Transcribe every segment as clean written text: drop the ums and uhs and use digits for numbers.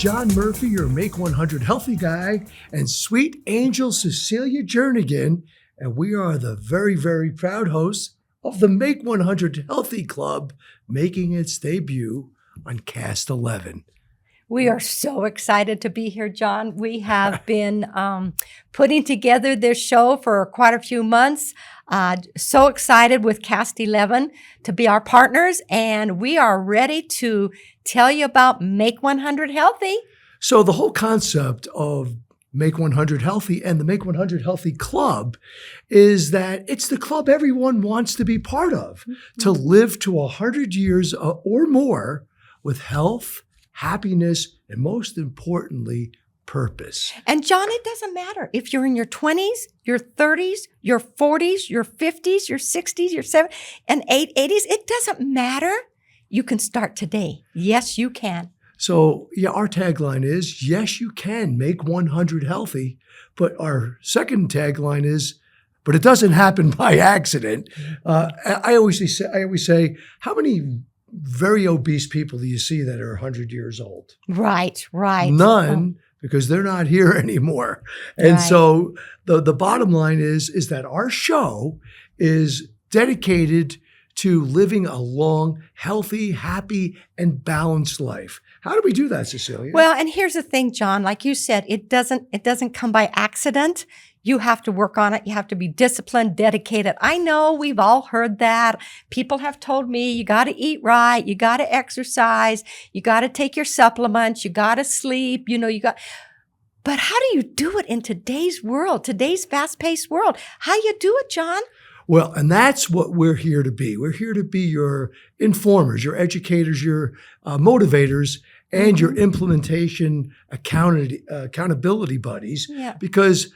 John Murphy, your Make 100 Healthy guy, and sweet angel Cecelia Jernegan, and we are the very, very proud hosts of the Make 100 Healthy Club, making its debut on Cast 11. We are so excited to be here, John. We have been putting together this show for quite a few months. So excited with Cast 11 to be our partners, and we are ready to tell you about Make 100 Healthy. So the whole concept of Make 100 Healthy and the Make 100 Healthy Club is that it's the club everyone wants to be part of, to live to 100 years or more with health, happiness, and most importantly, purpose. And John, it doesn't matter if you're in your 20s, your 30s, your 40s, your 50s, your 60s, your 70s, and 80s. It doesn't matter. You can start today. Yes, you can. So, yeah, our tagline is, yes, you can make 100 healthy. But our second tagline is, but it doesn't happen by accident. I always say, how many very obese people do you see that are 100 years old? Right. None, because they're not here anymore. And so the bottom line is that our show is dedicated to living a long, healthy, happy, and balanced life. How do we do that, Cecelia? Well, and here's the thing, John, like you said, it doesn't come by accident. You have to work on it. You have to be disciplined, dedicated. I know we've all heard that. People have told me you got to eat right. You got to exercise. You got to take your supplements. You got to sleep. But how do you do it in today's world, today's fast-paced world? How you do it, John? Well, and that's what we're here to be. We're here to be your informers, your educators, your motivators, and your implementation accountability buddies. Yeah. Because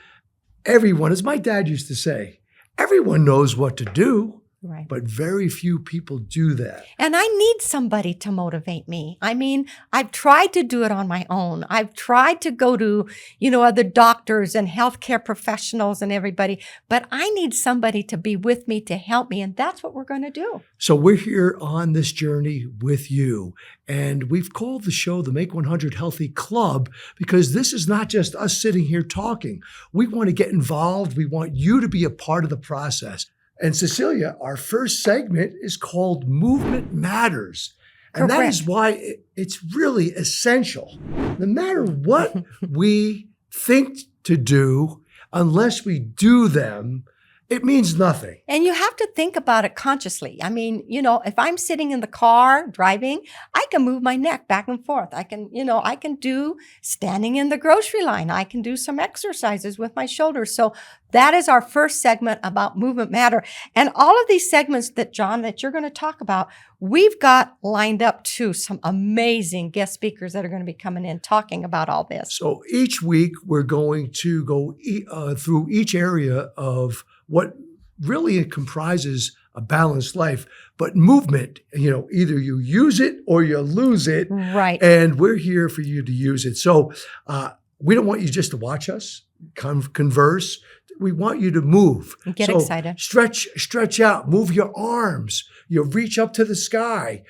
everyone, as my dad used to say, everyone knows what to do. Right. But very few people do that. And I need somebody to motivate me. I mean, I've tried to do it on my own. I've tried to go to, other doctors and healthcare professionals and everybody, but I need somebody to be with me to help me. And that's what we're going to do. So we're here on this journey with you. And we've called the show the Make 100 Healthy Club because this is not just us sitting here talking. We want to get involved. We want you to be a part of the process. And Cecelia, our first segment is called Movement Matters. And Correct. That is why it's really essential. No matter what we think to do, unless we do them, it means nothing. And you have to think about it consciously. I mean, if I'm sitting in the car driving, I can move my neck back and forth. I can do standing in the grocery line. I can do some exercises with my shoulders. So that is our first segment about movement matter. And all of these segments that you're going to talk about, we've got lined up too, some amazing guest speakers that are going to be coming in talking about all this. So each week we're going to go through each area of what really comprises a balanced life, but movement, either you use it or you lose it. Right. And we're here for you to use it. So we don't want you just to watch us converse. We want you to move. Get excited. Stretch out, move your arms, reach up to the sky,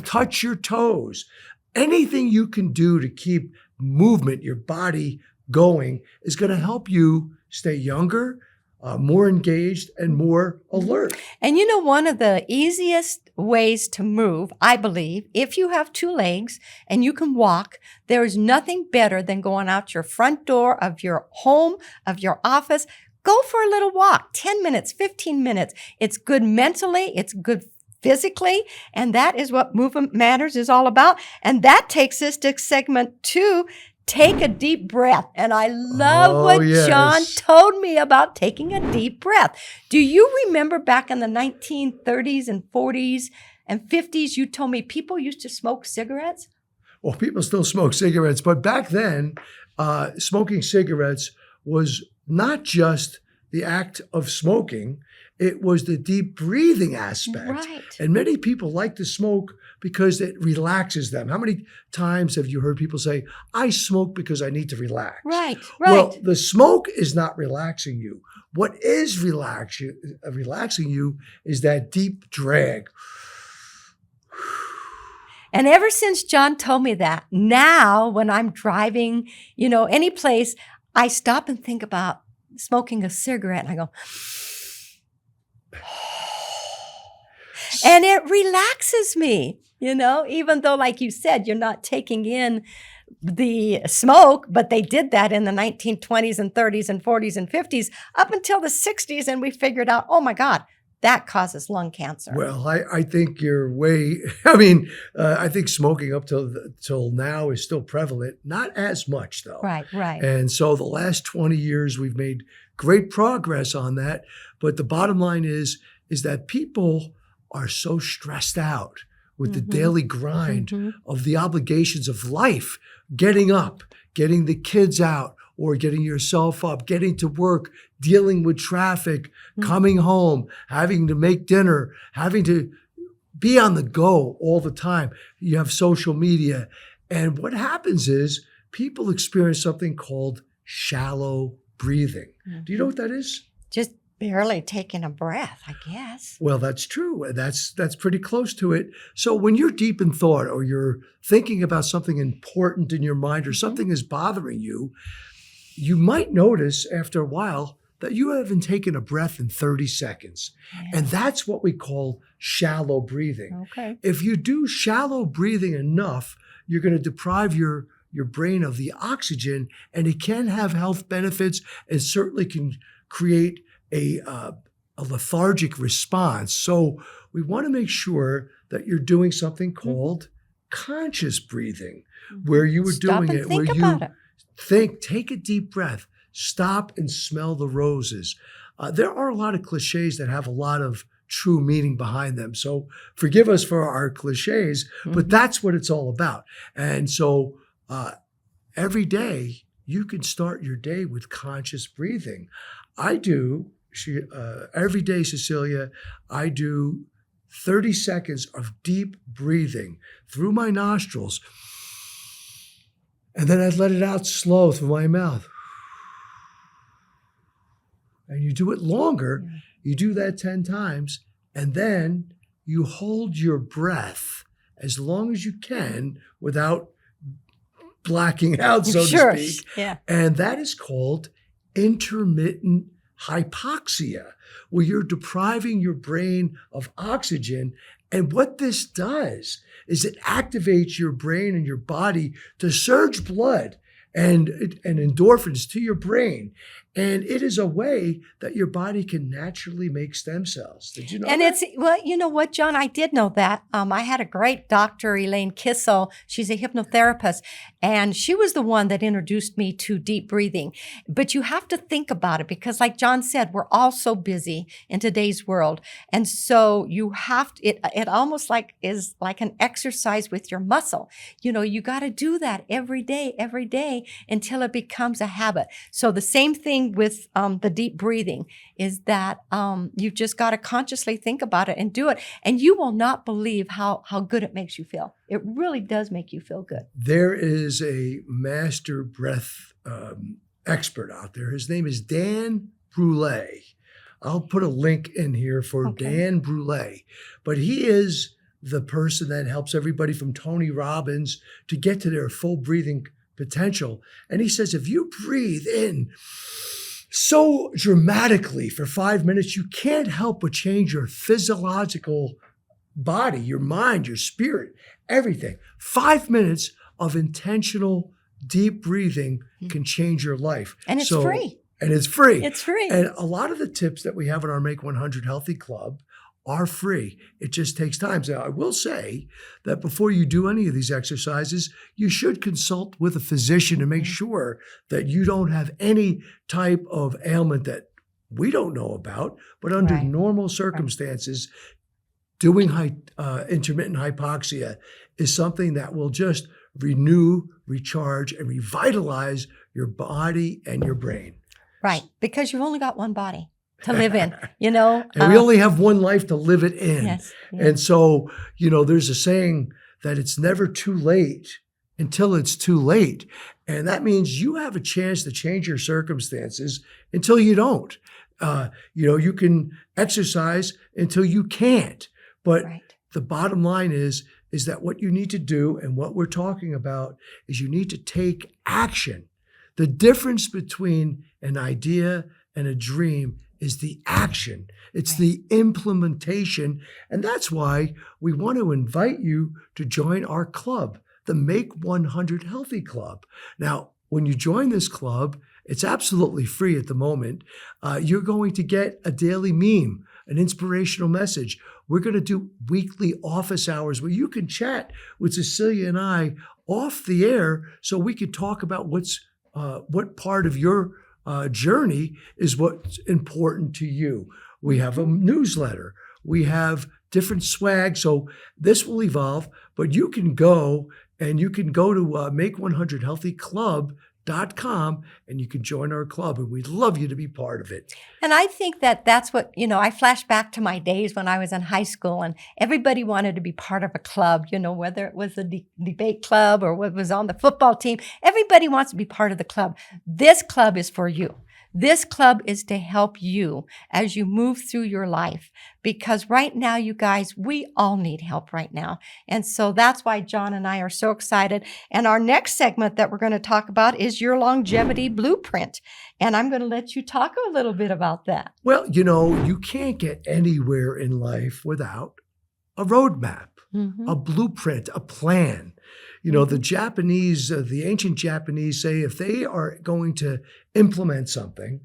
touch your toes. Anything you can do to keep movement, your body going, is going to help you stay younger, more engaged, and more alert. And one of the easiest ways to move, I believe, if you have two legs and you can walk, there is nothing better than going out your front door of your home, of your office. Go for a little walk, 10 minutes, 15 minutes. It's good mentally, it's good physically, and that is what Movement Matters is all about. And that takes us to segment 2, take a deep breath. And I love what John told me about taking a deep breath. Do you remember back in the 1930s and 40s and 50s, you told me people used to smoke cigarettes? Well, people still smoke cigarettes, but back then, smoking cigarettes was not just the act of smoking, it was the deep breathing aspect. Right. And many people like to smoke because it relaxes them. How many times have you heard people say, I smoke because I need to relax? Right. Well, the smoke is not relaxing you. What is relaxing you is that deep drag. And ever since John told me that, now when I'm driving, any place, I stop and think about smoking a cigarette and I go, and it relaxes me, even though, like you said, you're not taking in the smoke, but they did that in the 1920s and 30s and 40s and 50s up until the 60s. And we figured out, oh my God, that causes lung cancer. Well, I think you're way, I think smoking up till now is still prevalent. Not as much though. Right. And so the last 20 years, we've made great progress on that. But the bottom line is that people are so stressed out with the daily grind of the obligations of life, getting up, getting the kids out, or getting yourself up, getting to work, dealing with traffic, coming home, having to make dinner, having to be on the go all the time. You have social media. And what happens is people experience something called shallow breathing. Do you know what that is? Just barely taking a breath, I guess. Well, that's true. That's pretty close to it. So when you're deep in thought or you're thinking about something important in your mind or something is bothering you, you might notice after a while that you haven't taken a breath in 30 seconds. Yeah. And that's what we call shallow breathing. Okay. If you do shallow breathing enough, you're going to deprive your brain of the oxygen, and it can have health benefits and certainly can create a lethargic response. So we want to make sure that you're doing something called conscious breathing, where you were doing it, where you take a deep breath, stop and smell the roses. There are a lot of cliches that have a lot of true meaning behind them. So forgive us for our cliches, but that's what it's all about. And so every day you can start your day with conscious breathing. I do. Every day, Cecelia, I do 30 seconds of deep breathing through my nostrils, and then I let it out slow through my mouth. And you do it longer. You do that 10 times, and then you hold your breath as long as you can without blacking out, so to speak. Yeah. And that is called intermittent hypoxia, where you're depriving your brain of oxygen. And what this does is it activates your brain and your body to surge blood and endorphins to your brain. And it is a way that your body can naturally make stem cells. Did you know that? Well, you know what, John? I did know that. I had a great doctor, Elaine Kissel. She's a hypnotherapist, and she was the one that introduced me to deep breathing. But you have to think about it because, like John said, we're all so busy in today's world. And so you have to, it almost is like an exercise with your muscle. You got to do that every day until it becomes a habit. So the same thing with the deep breathing is that you've just got to consciously think about it and do it. And you will not believe how good it makes you feel. It really does make you feel good. There is a master breath expert out there. His name is Dan Brule. I'll put a link in here for Dan Brule. But he is the person that helps everybody from Tony Robbins to get to their full breathing potential. And he says, if you breathe in so dramatically for 5 minutes, you can't help but change your physiological body, your mind, your spirit, everything. 5 minutes of intentional deep breathing can change your life. And it's free. And it's free. It's free. And a lot of the tips that we have in our Make 100 Healthy Club are free. It just takes time. So I will say that before you do any of these exercises, you should consult with a physician to make sure that you don't have any type of ailment that we don't know about. But under normal circumstances, doing intermittent hypoxia is something that will just renew, recharge, and revitalize your body and your brain. Right, because you've only got one body to live in, And we only have one life to live it in. Yes. And so, there's a saying that it's never too late until it's too late. And that means you have a chance to change your circumstances until you don't. You can exercise until you can't. But the bottom line is is that what you need to do and what we're talking about is you need to take action. The difference between an idea and a dream is the action. It's the implementation. And that's why we want to invite you to join our club, the Make 100 Healthy Club. Now, when you join this club, it's absolutely free at the moment. You're going to get a daily meme, an inspirational message. We're going to do weekly office hours where you can chat with Cecelia and I off the air so we can talk about what part of your journey is what's important to you. We have a newsletter. We have different swag. So this will evolve, but you can go to make100healthyclub.com and you can join our club, and we'd love you to be part of it. And I think that's what, I flash back to my days when I was in high school and everybody wanted to be part of a club, whether it was the debate club or what was on the football team. Everybody wants to be part of the club. This club is for you. This club is to help you as you move through your life, because right now, you guys, we all need help right now. And so that's why John and I are so excited. And our next segment that we're going to talk about is your longevity blueprint. And I'm going to let you talk a little bit about that. Well, you can't get anywhere in life without a roadmap, a blueprint, a plan. The ancient Japanese say if they are going to implement something,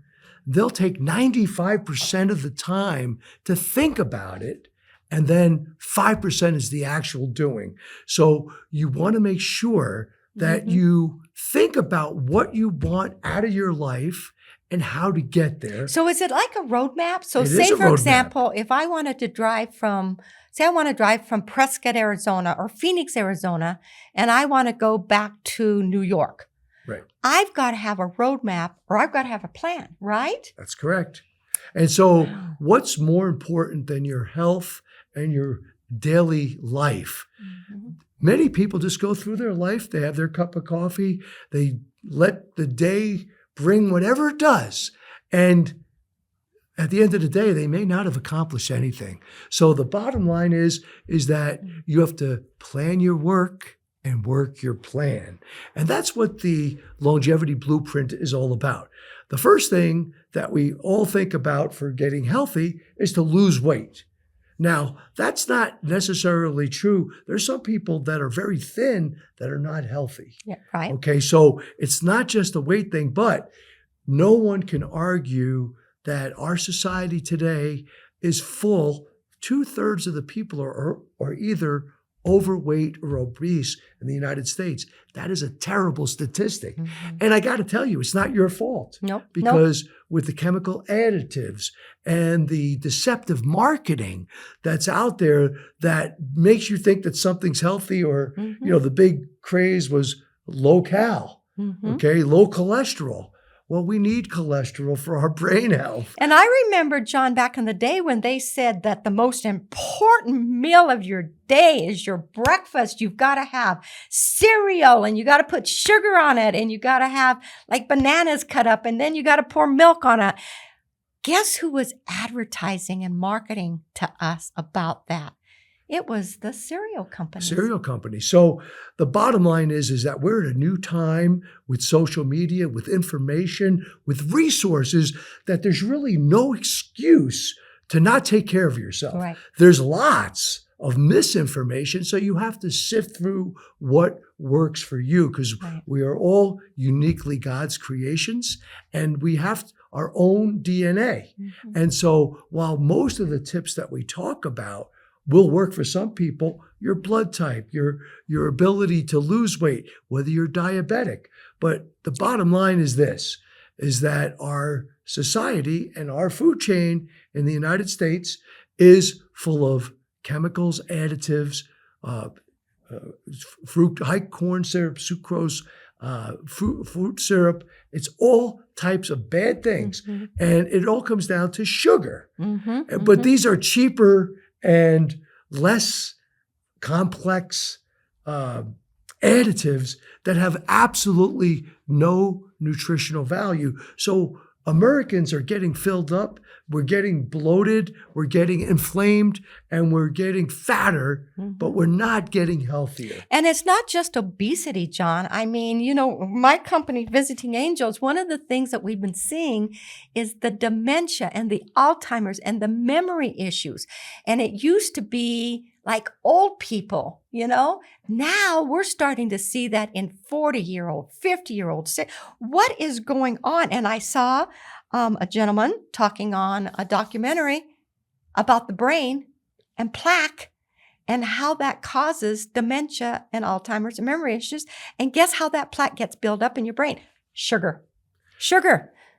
they'll take 95% of the time to think about it, and then 5% is the actual doing. So you want to make sure that you think about what you want out of your life and how to get there. So is it like a roadmap? So It say, is a for roadmap. example, if I wanted to drive from Prescott, Arizona or Phoenix, Arizona, and I want to go back to New York. Right. I've got to have a roadmap or I've got to have a plan, right? That's correct. And so what's more important than your health and your daily life? Many people just go through their life. They have their cup of coffee. They let the day bring whatever it does. And at the end of the day, they may not have accomplished anything. So the bottom line is that you have to plan your work and work your plan. And that's what the longevity blueprint is all about. The first thing that we all think about for getting healthy is to lose weight. Now, that's not necessarily true. There's some people that are very thin that are not healthy. Yeah, right. Okay, so it's not just a weight thing, but no one can argue that our society today is full. 2/3 of the people are either overweight or obese in the United States. That is a terrible statistic. And I got to tell you, it's not your fault. Nope. Because with the chemical additives and the deceptive marketing that's out there that makes you think that something's healthy, or, the big craze was low cal, low cholesterol. Well, we need cholesterol for our brain health. And I remember, John, back in the day when they said that the most important meal of your day is your breakfast. You've got to have cereal and you got to put sugar on it and you got to have like bananas cut up and then you got to pour milk on it. Guess who was advertising and marketing to us about that? It was the cereal company. So the bottom line is that we're at a new time with social media, with information, with resources, that there's really no excuse to not take care of yourself. Right. There's lots of misinformation, so you have to sift through what works for you, because we are all uniquely God's creations and we have our own DNA. And so while most of the tips that we talk about will work for some people, your blood type, your ability to lose weight, whether you're diabetic. But the bottom line is this, is that our society and our food chain in the United States is full of chemicals, additives, high corn syrup, sucrose, fruit syrup. It's all types of bad things. And it all comes down to sugar. But these are cheaper and less complex additives that have absolutely no nutritional value. So Americans are getting filled up, we're getting bloated, we're getting inflamed, and we're getting fatter, but we're not getting healthier. And it's not just obesity, John. I mean, my company, Visiting Angels, one of the things that we've been seeing is the dementia and the Alzheimer's and the memory issues. And it used to be like old people, Now we're starting to see that in 40-year-old, 50-year-old. What is going on? And I saw a gentleman talking on a documentary about the brain and plaque and how that causes dementia and Alzheimer's and memory issues. And guess how that plaque gets built up in your brain? Sugar.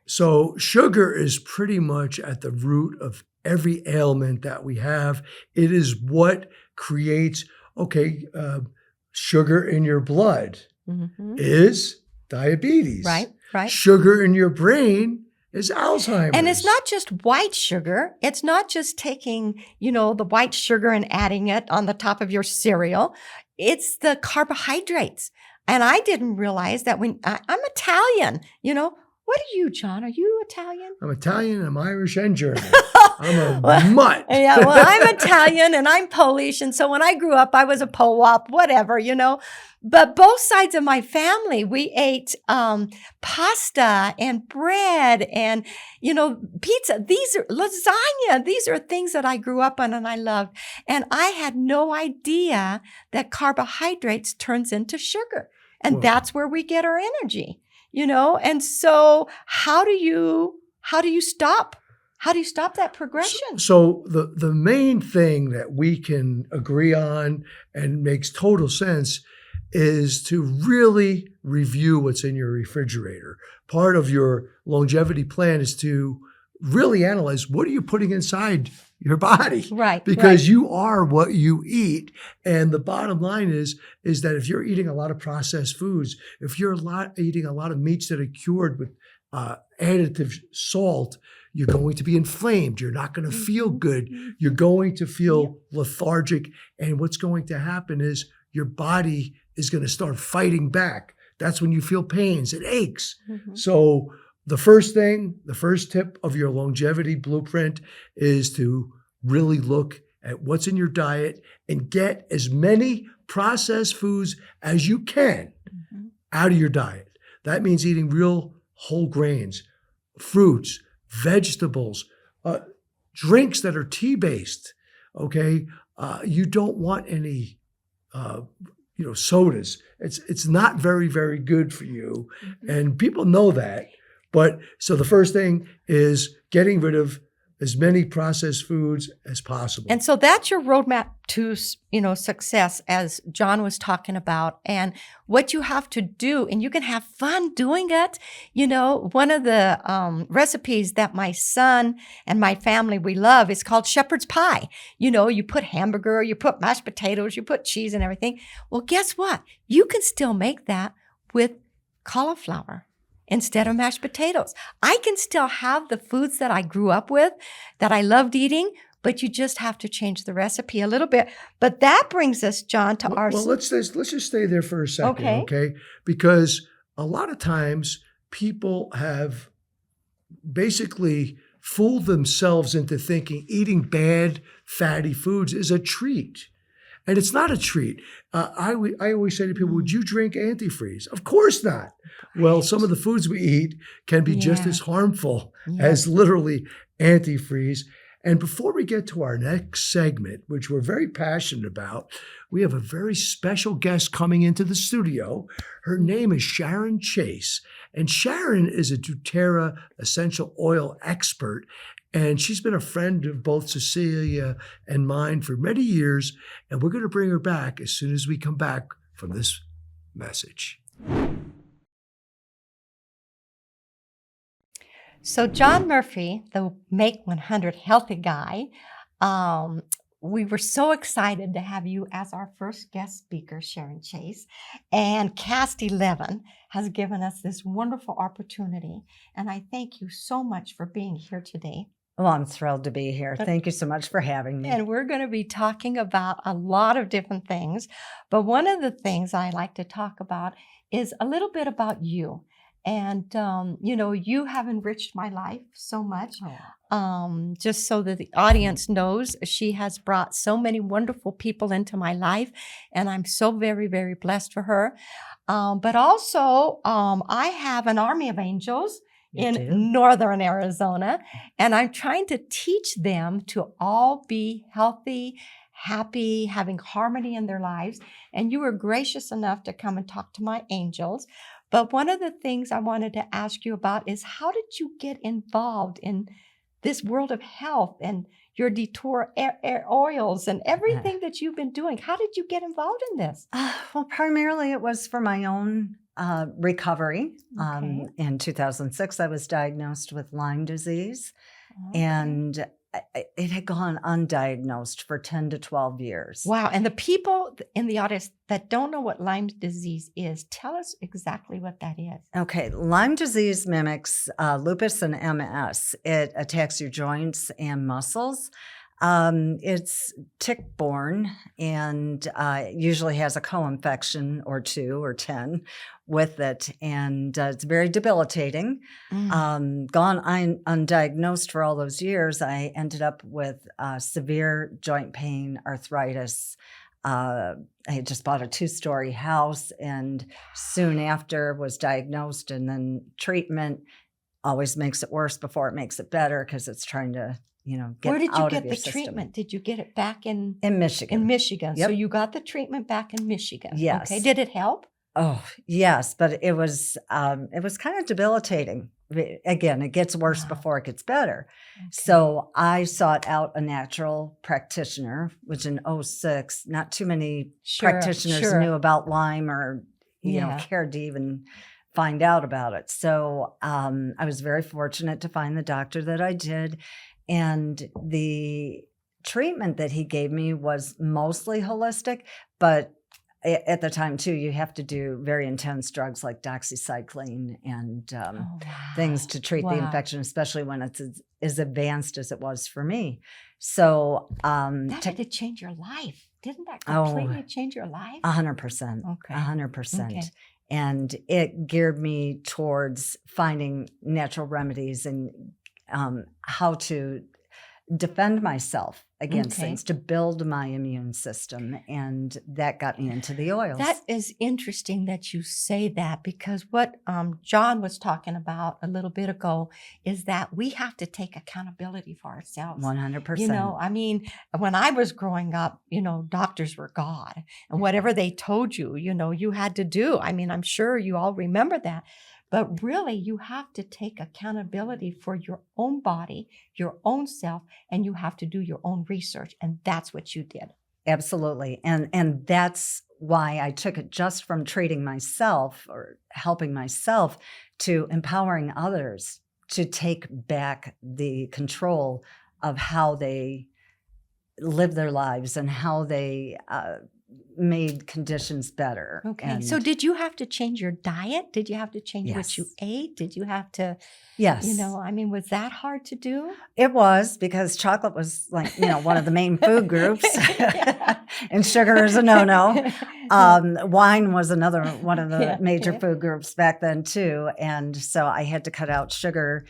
So sugar is pretty much at the root of every ailment that we have. It is what creates, sugar in your blood is diabetes. Right. Sugar in your brain is Alzheimer's. And it's not just white sugar. It's not just taking, the white sugar and adding it on the top of your cereal. It's the carbohydrates. And I didn't realize that when I'm Italian, what are you, John? Are you Italian? I'm Italian, I'm Irish, and German. I'm a mutt. Yeah, well, I'm Italian and I'm Polish. And so when I grew up, I was a Polwop, whatever, But both sides of my family, we ate pasta and bread and, pizza. These are lasagna. These are things that I grew up on and I loved. And I had no idea that carbohydrates turns into sugar. And that's where we get our energy. And so how do you stop that progression? So the main thing that we can agree on and makes total sense is to really review what's in your refrigerator. Part of your longevity plan is to really analyze what are you putting inside your body, right? Because you are what you eat. And the bottom line is that if you're eating a lot of processed foods, if you're eating a lot of meats that are cured with additive salt, you're going to be inflamed. You're not going to feel good. You're going to feel lethargic. And what's going to happen is your body is going to start fighting back. That's when you feel pains and aches. So the first tip of your longevity blueprint is to really look at what's in your diet and get as many processed foods as you can out of your diet. That means eating real whole grains, fruits, vegetables, drinks that are tea-based, you don't want any, sodas. It's not very, very good for you. And people know that. But so the first thing is getting rid of as many processed foods as possible. And so that's your roadmap to, success, as John was talking about, and what you have to do, and you can have fun doing it. One of the recipes that my son and my family, we love is called shepherd's pie. You put hamburger, you put mashed potatoes, you put cheese and everything. Well, guess what? You can still make that with cauliflower instead of mashed potatoes. I can still have the foods that I grew up with, that I loved eating, but you just have to change the recipe a little bit. But that brings us, John, to our... Well, let's just stay there for a second, okay? Because a lot of times people have basically fooled themselves into thinking eating bad, fatty foods is a treat. And it's not a treat. I always say to people, would you drink antifreeze? Of course not. Well, some of the foods we eat can be just as harmful as literally antifreeze. And before we get to our next segment, which we're very passionate about, we have a very special guest coming into the studio. Her name is Sharon Chase. And Sharon is a doTERRA essential oil expert. And she's been a friend of both Cecelia and mine for many years. And we're going to bring her back as soon as we come back from this message. So John Murphy, the Make 100 Healthy guy, we were so excited to have you as our first guest speaker, Sharon Chase. And Cast 11 has given us this wonderful opportunity. And I thank you so much for being here today. Well, I'm thrilled to be here. Thank you so much for having me. And we're going to be talking about a lot of different things. But one of the things I like to talk about is a little bit about you. And, you have enriched my life so much. Just so that the audience knows, she has brought so many wonderful people into my life, and I'm so very, very blessed for her. But also, I have an army of angels in northern Arizona, and I'm trying to teach them to all be healthy, happy, having harmony in their lives. And you were gracious enough to come and talk to my angels. But one of the things I wanted to ask you about is, how did you get involved in this world of health and your detour oils and everything that you've been doing? How did you get involved in this? Well, primarily it was for my own recovery. Okay. In 2006, I was diagnosed with Lyme disease, Okay. and it had gone undiagnosed for 10 to 12 years. Wow. And the people in the audience that don't know what Lyme disease is, tell us exactly what that is. Okay, Lyme disease mimics lupus and MS. It attacks your joints and muscles. It's tick-borne and usually has a co-infection or 2 or 10 with it, and it's very debilitating. Gone undiagnosed for all those years, I ended up with severe joint pain, arthritis. I had just bought a 2-story house, and soon after was diagnosed, and then treatment always makes it worse before it makes it better, because it's trying to get Where did you out get of your the system. treatment? Did you get it back in Michigan? In Michigan. Yep. So you got the treatment back in Michigan. Yes. Okay. Did it help? Oh, yes, but it was kind of debilitating. Again, it gets worse before it gets better. Okay. So I sought out a natural practitioner, which in 2006, not too many practitioners knew about Lyme or cared to even find out about it. So I was very fortunate to find the doctor that I did, and the treatment that he gave me was mostly holistic, but at the time too, you have to do very intense drugs like doxycycline and things to treat the infection, especially when it's as advanced as it was for me. So that had to change your life. Didn't that completely change your life? 100%. Okay. 100%. Okay. And it geared me towards finding natural remedies and how to defend myself against things, to build my immune system. And that got me into the oils. That is interesting that you say that, because what John was talking about a little bit ago is that we have to take accountability for ourselves. 100%. I mean, when I was growing up, doctors were God, and whatever they told you, you had to do. I mean, I'm sure you all remember that. But really, you have to take accountability for your own body, your own self, and you have to do your own research. And that's what you did. Absolutely. And that's why I took it just from treating myself or helping myself to empowering others to take back the control of how they live their lives and how they made conditions better. Okay. So did you have to change your diet? Did you have to change what you ate? Did you have to, yes. Was that hard to do? It was, because chocolate was one of the main food groups and sugar is a no-no. Wine was another one of the major food groups back then too. And so I had to cut out sugar,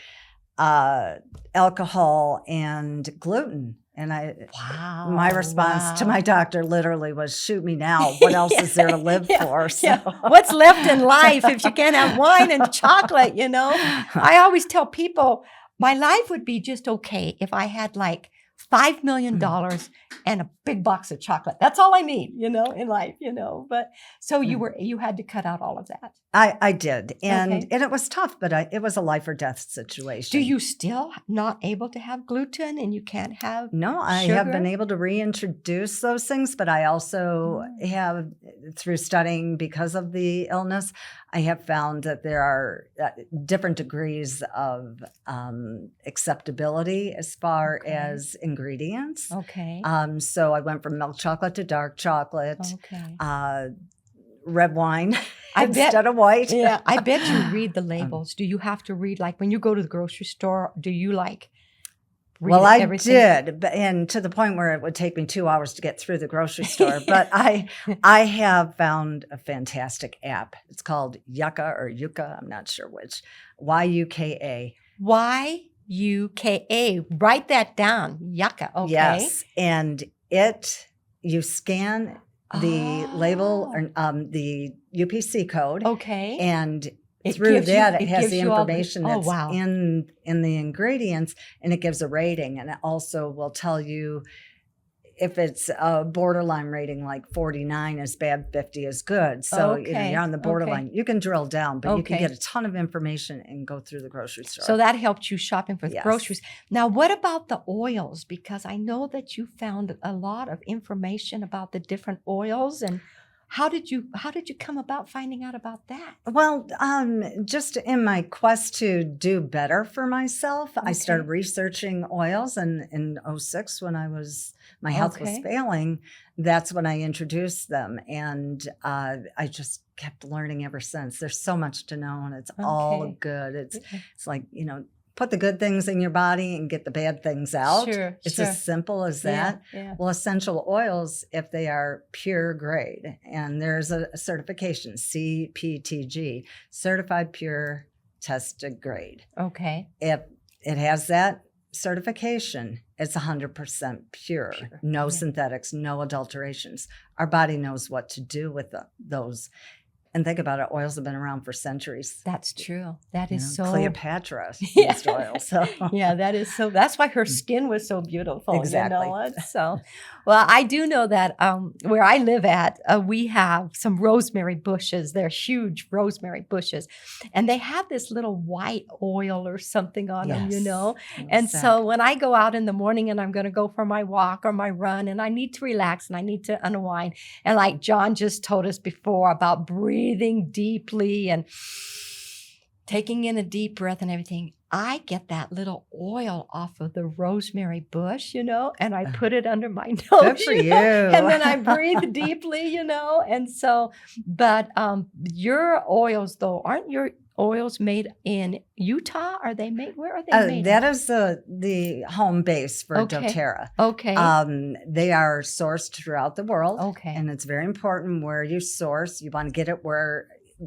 alcohol, and gluten. And my response to my doctor literally was, shoot me now. What else is there to live for? So. What's left in life if you can't have wine and chocolate, I always tell people my life would be just okay if I had like $5 million and a big box of chocolate. That's all I need, in life, But so you had to cut out all of that. I did. And it was tough, but it was a life or death situation. Do you still not able to have gluten, and you can't have No, I sugar? have been able to reintroduce those things, but I also have, through studying because of the illness, I have found that there are different degrees of acceptability as far as ingredients. Okay. So I went from milk chocolate to dark chocolate, red wine instead of white. Yeah, I bet you read the labels. Do you have to read, like when you go to the grocery store, do you Well, I everything? did, and to the point where it would take me 2 hours to get through the grocery store. But I have found a fantastic app. It's called Yuka. I'm not sure which. YUKA. YUKA. Write that down. Yucca. Okay. Yes, and you scan the label or the UPC code. Okay. And It through gives you- that, it it has gives the you all the- information oh, that's wow. in the ingredients, and it gives a rating. And it also will tell you if it's a borderline rating, like 49 is bad, 50 is good. So Okay, you're on the borderline. okay. You can drill down, but you can Okay. get a ton of information and go through the grocery store. So that helped you shopping for Yes. groceries. Now, what about the oils? Because I know that you found a lot of information about the different oils, and how did you come about finding out about that? Well, just in my quest to do better for myself, I started researching oils, and in 2006, when my health was failing, that's when I introduced them, and I just kept learning ever since. There's so much to know, and it's all good. It's like, put the good things in your body and get the bad things out. Sure, it's sure. as simple as that. Yeah. Well, essential oils, if they are pure grade, and there's a certification, CPTG, certified pure tested grade. Okay. If it has that certification, it's 100% pure. No synthetics, no adulterations. Our body knows what to do with those. And think about it, oils have been around for centuries. That's true. That is so. Cleopatra used oils. So. Yeah, that is so. That's why her skin was so beautiful. Exactly. So, well, I do know that where I live at, we have some rosemary bushes. They're huge rosemary bushes, and they have this little white oil or something on them, And so when I go out in the morning and I'm going to go for my walk or my run, and I need to relax and I need to unwind, and like John just told us before about breathing deeply and taking in a deep breath and everything, I get that little oil off of the rosemary bush, and I put it under my nose. Good for you. And then I breathe deeply, and so, but your oils though, aren't your oils made in Utah? Are they made, where are they made? That is the home base for doTERRA. Okay. They are sourced throughout the world. Okay. And it's very important where you source. You want to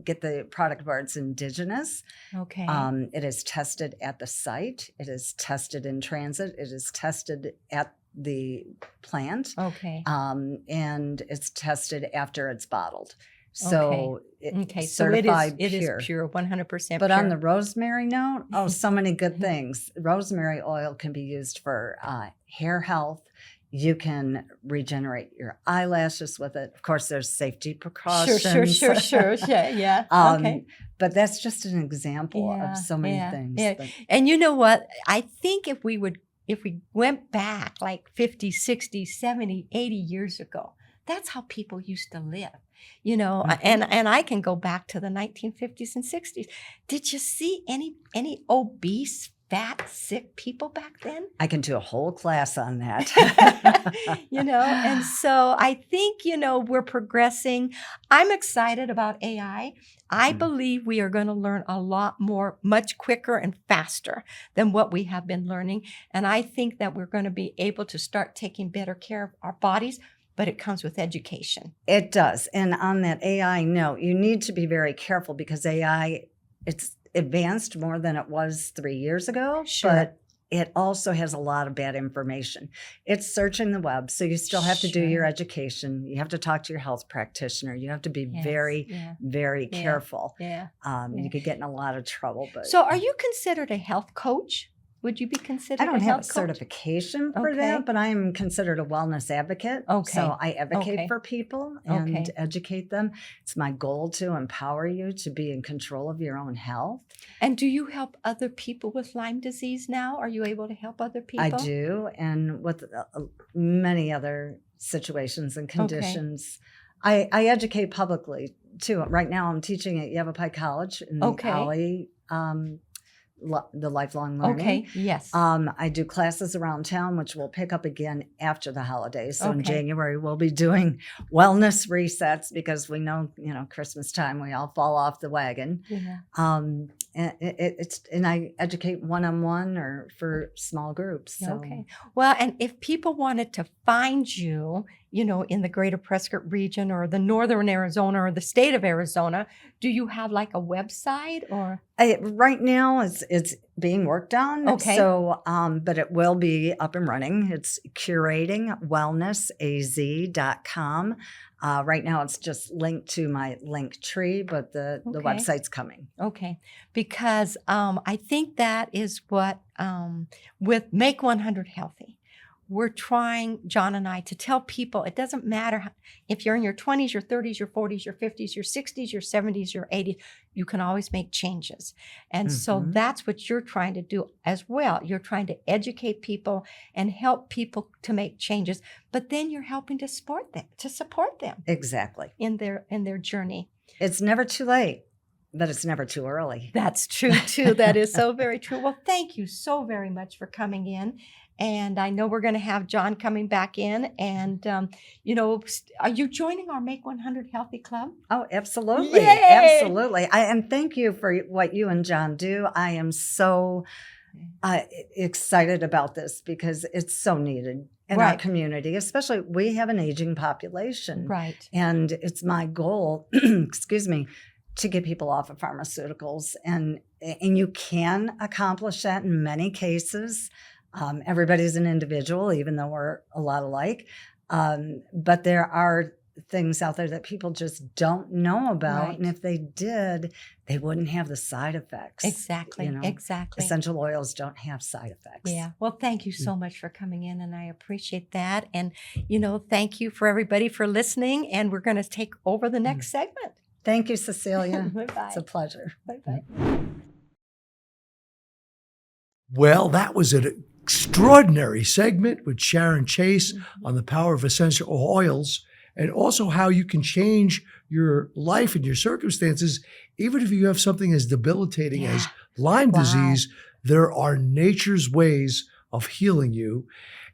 get the product where it's indigenous. Okay. It is tested at the site. It is tested in transit. It is tested at the plant. Okay. And it's tested after it's bottled. So it's so certified it pure. is pure, 100% But pure. on the rosemary note, so many good things. Rosemary oil can be used for hair health. You can regenerate your eyelashes with it. Of course, there's safety precautions. Sure. Yeah. Okay. But that's just an example of so many things. Yeah. But And you know what? I think if we went back like 50, 60, 70, 80 years ago, that's how people used to live, and I can go back to the 1950s and 60s. Did you see any obese, fat, sick people back then? I can do a whole class on that. And so I think, we're progressing. I'm excited about AI. I believe we are going to learn a lot more, much quicker and faster than what we have been learning. And I think that we're going to be able to start taking better care of our bodies, but it comes with education. It does. And on that AI note, you need to be very careful because AI, it's advanced more than it was 3 years ago. Sure. But it also has a lot of bad information. It's searching the web. So you still have to do your education. You have to talk to your health practitioner. You have to be very careful. Yeah. You could get in a lot of trouble. But so are you considered a health coach? Would you be considered I don't a have a health coach? certification for that, but I am considered a wellness advocate. Okay. So I advocate for people and educate them. It's my goal to empower you to be in control of your own health. And do you help other people with Lyme disease now? Are you able to help other people? I do. And with many other situations and conditions. I educate publicly too. Right now I'm teaching at Yavapai College in the Alley, the lifelong learning. Okay, yes. I do classes around town, which we'll pick up again after the holidays. So in January, we'll be doing wellness resets because we know, Christmas time, we all fall off the wagon. Yeah. and I educate one-on-one or for small groups. So. Okay. Well, and if people wanted to find you, in the greater Prescott region or the northern Arizona or the state of Arizona, do you have like a website or? Right now it's being worked on. Okay. So, but it will be up and running. It's curatingwellnessaz.com. Right now it's just linked to my link tree, but the website's coming. Okay. Because I think that is what, with Make 100 Healthy, we're trying, John and I, to tell people it doesn't matter if you're in your 20s, your 30s, your 40s, your 50s, your 60s, your 70s, your 80s, you can always make changes. And so that's what you're trying to do as well. You're trying to educate people and help people to make changes, but then you're helping to support them Exactly. in their journey. It's never too late, but it's never too early. That's true too. That is so very true. Well, thank you so very much for coming in. And I know we're going to have John coming back in. And, are you joining our Make 100 Healthy Club? Oh, absolutely. Yay! Absolutely. And thank you for what you and John do. I am so excited about this because it's so needed in our community, especially we have an aging population. Right. And it's my goal, excuse me, to get people off of pharmaceuticals. And you can accomplish that in many cases. Everybody's an individual, even though we're a lot alike. But there are things out there that people just don't know about. Right. And if they did, they wouldn't have the side effects. Exactly. Exactly. Essential oils don't have side effects. Yeah. Well, thank you so much for coming in, and I appreciate that. And, thank you for everybody for listening. And we're going to take over the next segment. Thank you, Cecelia. Bye-bye. It's a pleasure. Bye-bye. Well, that was an extraordinary segment with Sharon Chase on the power of essential oils and also how you can change your life and your circumstances. Even if you have something as debilitating as Lyme disease, there are nature's ways of healing you.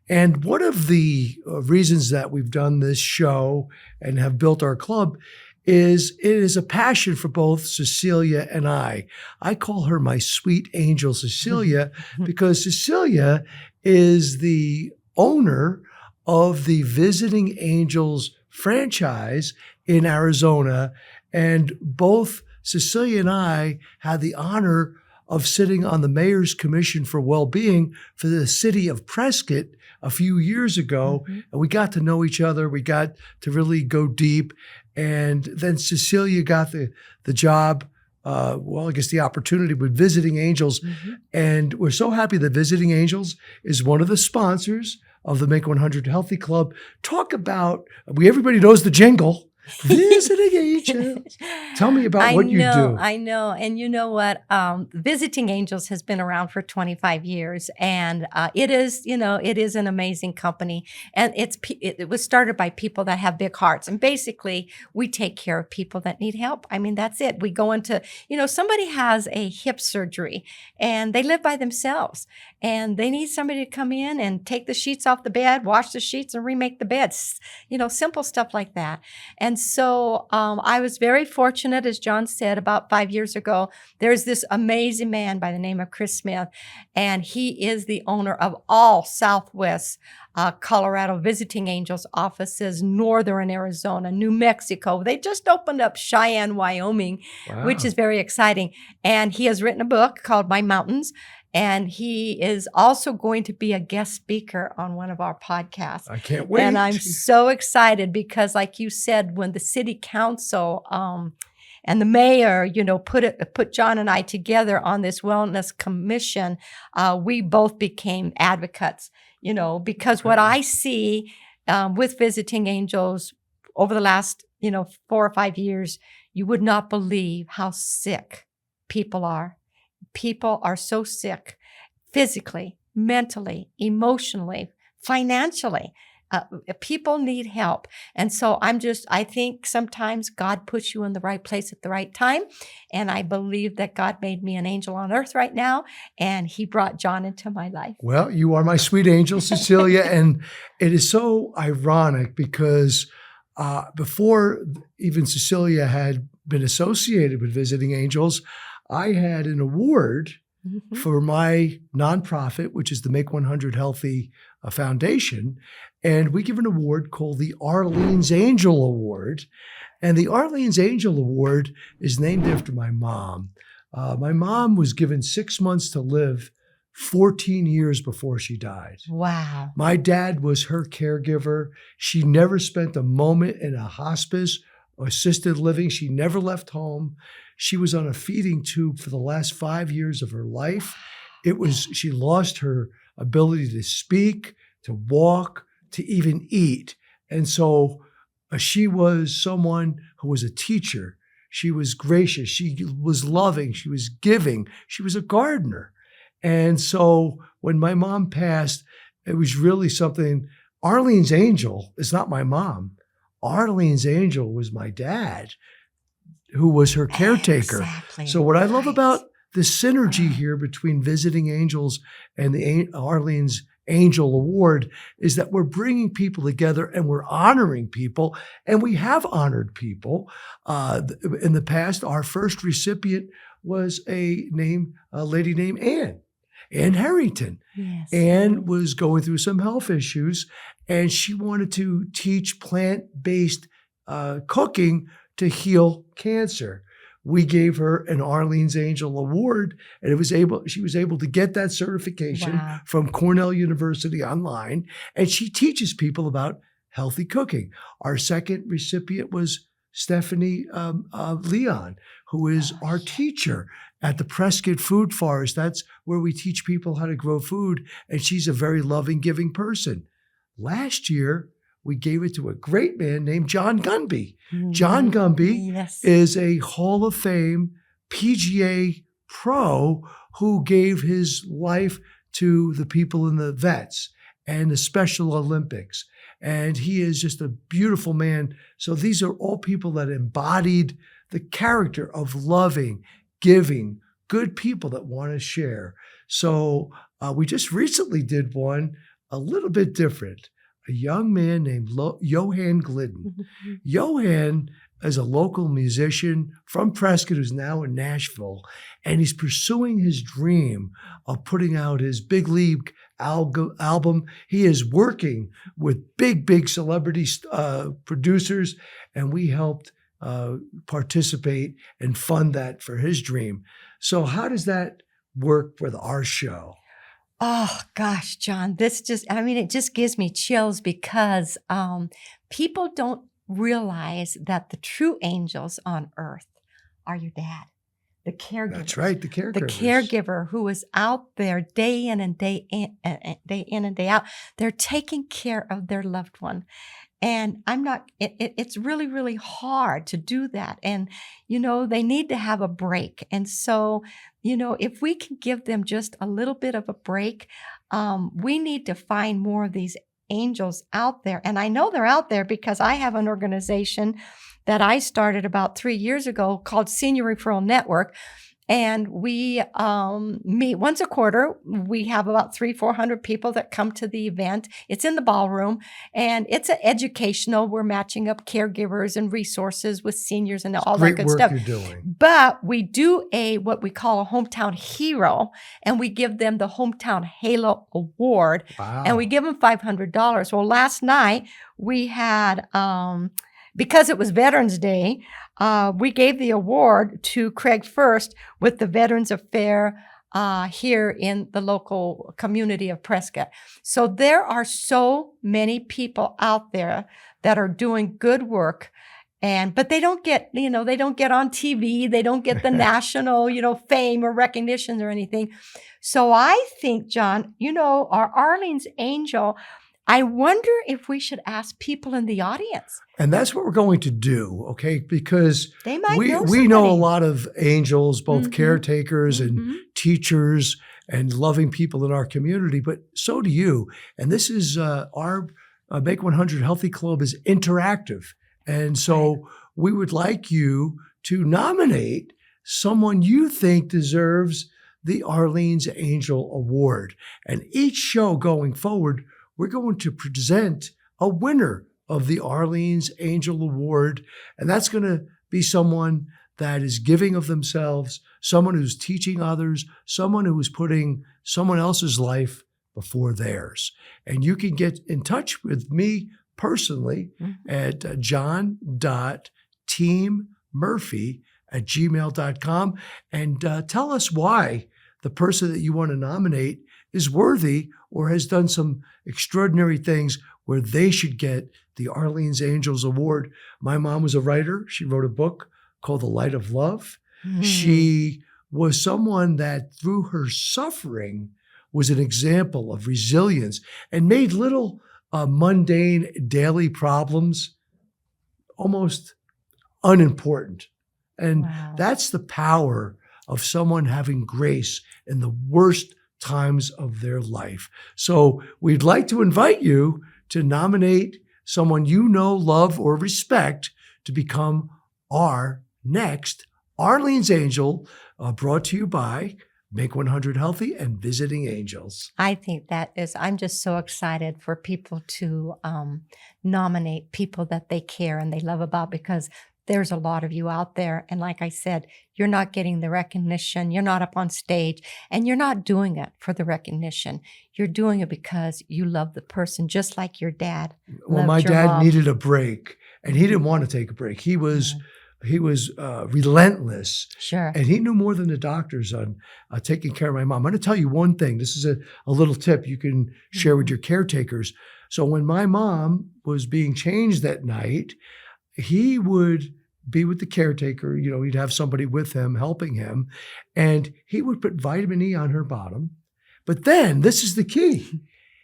And one of the reasons that we've done this show and have built our club is it is a passion for both Cecelia and I. I call her my sweet angel Cecelia because Cecelia is the owner of the Visiting Angels franchise in Arizona. And both Cecelia and I had the honor of sitting on the Mayor's Commission for Wellbeing for the city of Prescott a few years ago. And we got to know each other. We got to really go deep. And then Cecelia got the job, I guess the opportunity with Visiting Angels. And we're so happy that Visiting Angels is one of the sponsors of the Make 100 Healthy Club. Talk about, everybody knows the jingle. Visiting Angels. Tell me about what you do. I know. And you know what? Visiting Angels has been around for 25 years. And it is an amazing company. And it was started by people that have big hearts. And basically, we take care of people that need help. I mean, that's it. We go into, somebody has a hip surgery and they live by themselves. And they need somebody to come in and take the sheets off the bed, wash the sheets, and remake the beds. Simple stuff like that. And so I was very fortunate, as John said, about 5 years ago. There's this amazing man by the name of Chris Smith, and he is the owner of all Southwest Colorado Visiting Angels offices, Northern Arizona, New Mexico. They just opened up Cheyenne, Wyoming, which is very exciting. And he has written a book called My Mountains. And he is also going to be a guest speaker on one of our podcasts. I can't wait. And I'm so excited because, like you said, when the city council and the mayor, put John and I together on this wellness commission, we both became advocates, because what I see with Visiting Angels over the last, 4 or 5 years, you would not believe how sick people are. People are so sick physically, mentally, emotionally, financially. People need help. And so I think sometimes God puts you in the right place at the right time. And I believe that God made me an angel on earth right now. And he brought John into my life. Well, you are my sweet angel, Cecelia. And it is so ironic because before even Cecelia had been associated with Visiting Angels, I had an award Mhm. for my nonprofit, which is the Make 100 Healthy Foundation. And we give an award called the Arlene's Angel Award. And the Arlene's Angel Award is named after my mom. My mom was given 6 months to live 14 years before she died. Wow. My dad was her caregiver. She never spent a moment in a hospice or assisted living. She never left home. She was on a feeding tube for the last 5 years of her life. She lost her ability to speak, to walk, to even eat. And so she was someone who was a teacher. She was gracious. She was loving. She was giving. She was a gardener. And so when my mom passed, it was really something. Arlene's angel is not my mom. Arlene's angel was my dad, who was her caretaker. Exactly. So what I love Right. about the synergy here between Visiting Angels and the Arlene's Angel Award is that we're bringing people together and we're honoring people, and we have honored people. In the past, our first recipient was a lady named Ann Harrington. Yes. Ann was going through some health issues, and she wanted to teach plant-based cooking to heal cancer. We gave her an Arlene's Angel Award, and she was able to get that certification Wow. from Cornell University online, and she teaches people about healthy cooking. Our second recipient was Stephanie Leon, who is our teacher at the Prescott Food Forest. That's where we teach people how to grow food, and she's a very loving, giving person. Last year, we gave it to a great man named John Gunby. John Gunby Yes. is a Hall of Fame PGA pro who gave his life to the people in the vets and the Special Olympics. And he is just a beautiful man. So these are all people that embodied the character of loving, giving, good people that want to share. So we just recently did one a little bit different. A young man named Johan Glidden. Johan is a local musician from Prescott who's now in Nashville, and he's pursuing his dream of putting out his big league album. He is working with big celebrity producers, and we helped participate and fund that for his dream. So how does that work with our show? Oh gosh, John, it just gives me chills because people don't realize that the true angels on earth are your dad, the caregiver. That's right, the caregiver. The caregiver who is out there day in and day out. They're taking care of their loved one. And it's really, really hard to do that. And, they need to have a break. And so, if we can give them just a little bit of a break, we need to find more of these angels out there. And I know they're out there because I have an organization that I started about 3 years ago called Senior Referral Network. And we meet once a quarter. We have about 300-400 people that come to the event. It's in the ballroom, and it's educational. We're matching up caregivers and resources with seniors and all that good stuff. Great work you're doing. But we do what we call a hometown hero, and we give them the Hometown Halo Award, Wow. and we give them $500. Well, last night we had, because it was Veterans Day, we gave the award to Craig First with the Veterans Affair here in the local community of Prescott. So there are so many people out there that are doing good work. But they don't get, they don't get on TV. They don't get the national, fame or recognition or anything. So I think, John, our Arlene's Angel, I wonder if we should ask people in the audience. And that's what we're going to do, okay? Because They might we know know a somebody. lot of angels, both Mhm. caretakers and Mhm. teachers and loving people in our community, but so do you. And this is our Make 100 Healthy Club is interactive. And so we would like you to nominate someone you think deserves the Arlene's Angel Award. And each show going forward, we're going to present a winner of the Arlene's Angel Award. And that's going to be someone that is giving of themselves, someone who's teaching others, someone who is putting someone else's life before theirs. And you can get in touch with me personally at john.teammurphy@gmail.com and tell us why the person that you want to nominate is worthy or has done some extraordinary things where they should get the Arlene's Angels Award. My mom was a writer. She wrote a book called The Light of Love. She was someone that through her suffering was an example of resilience and made little mundane daily problems almost unimportant. And that's the power of someone having grace in the worst times of their life. So we'd like to invite you to nominate someone you know, love, or respect to become our next Arlene's Angel, brought to you by Make 100 Healthy and Visiting Angels. I think I'm just so excited for people to nominate people that they care and they love about, because there's a lot of you out there. And like I said, you're not getting the recognition. You're not up on stage, and you're not doing it for the recognition. You're doing it because you love the person, just like your dad. Well, my dad needed a break, and he didn't want to take a break. He was relentless. Sure. And he knew more than the doctors on taking care of my mom. I'm going to tell you one thing. This is a little tip you can share with your caretakers. So when my mom was being changed that night, he would be with the caretaker. You know, he'd have somebody with him helping him, and he would put vitamin E on her bottom. But then, this is the key,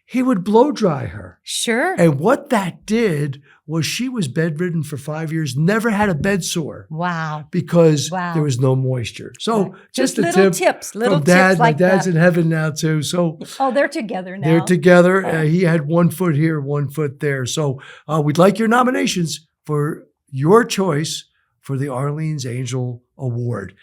he would blow dry her. Sure. And what that did was she was bedridden for 5 years, never had a bed sore. Wow. Because there was no moisture. So just a little tip tips, little from Dad. tips like my dad's that. in heaven now too. So they're together now. they're together. He had 1 foot here, 1 foot there. So we'd like your nominations for your choice for the Arlene's Angel Award.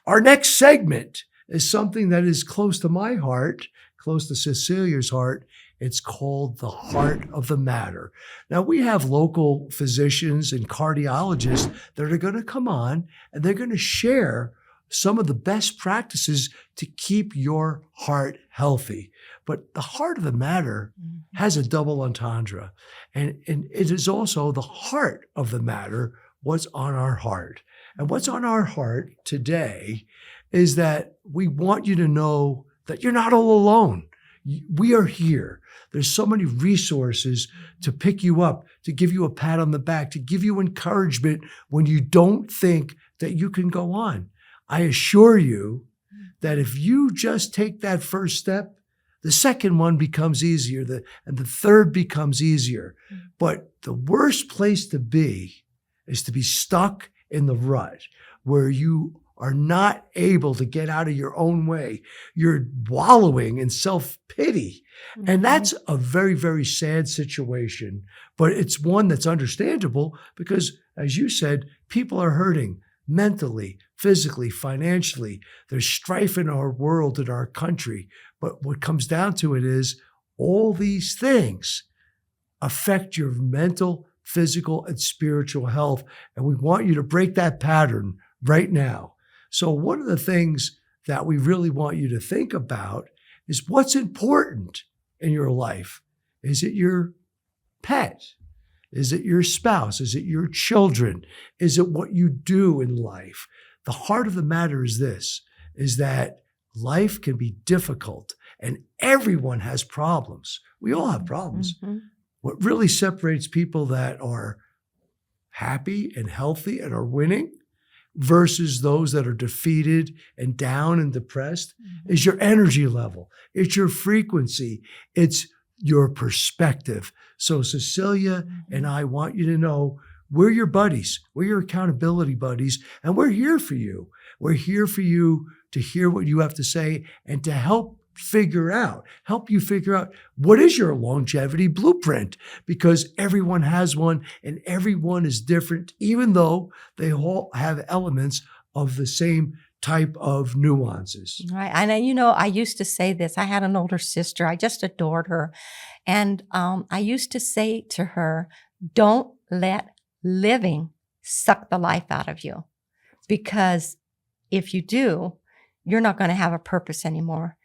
Our next segment is something that is close to my heart, close to Cecelia's heart. It's called The Heart of the Matter. Now, we have local physicians and cardiologists that are going to come on, and they're going to share some of the best practices to keep your heart healthy. But the heart of the matter has a double entendre, and it is also the heart of the matter, what's on our heart. And what's on our heart today is that we want you to know that you're not all alone. We are here. There's so many resources to pick you up, to give you a pat on the back, to give you encouragement when you don't think that you can go on. I assure you that if you just take that first step, the second one becomes easier, and the third becomes easier. But the worst place to be is to be stuck in the rut where you are not able to get out of your own way. You're wallowing in self-pity. And that's a very, very sad situation. But it's one that's understandable because, as you said, people are hurting mentally, physically, financially. There's strife in our world, in our country. But what comes down to it is all these things affect your mental, physical, and spiritual health. And we want you to break that pattern right now. So one of the things that we really want you to think about is what's important in your life. Is it your pet? Is it your spouse? Is it your children? Is it what you do in life? The heart of the matter is this, is that life can be difficult and everyone has problems. We all have problems. What really separates people that are happy and healthy and are winning versus those that are defeated and down and depressed is your energy level. It's your frequency. It's your perspective. So Cecelia and I want you to know we're your buddies. We're your accountability buddies, and we're here for you. We're here for you to hear what you have to say and to help you figure out what is your longevity blueprint, because everyone has one and everyone is different, even though they all have elements of the same type of nuances. Right. And I used to say this. I had an older sister. I just adored her. And I used to say to her, don't let living suck the life out of you. because if you do, you're not going to have a purpose anymore.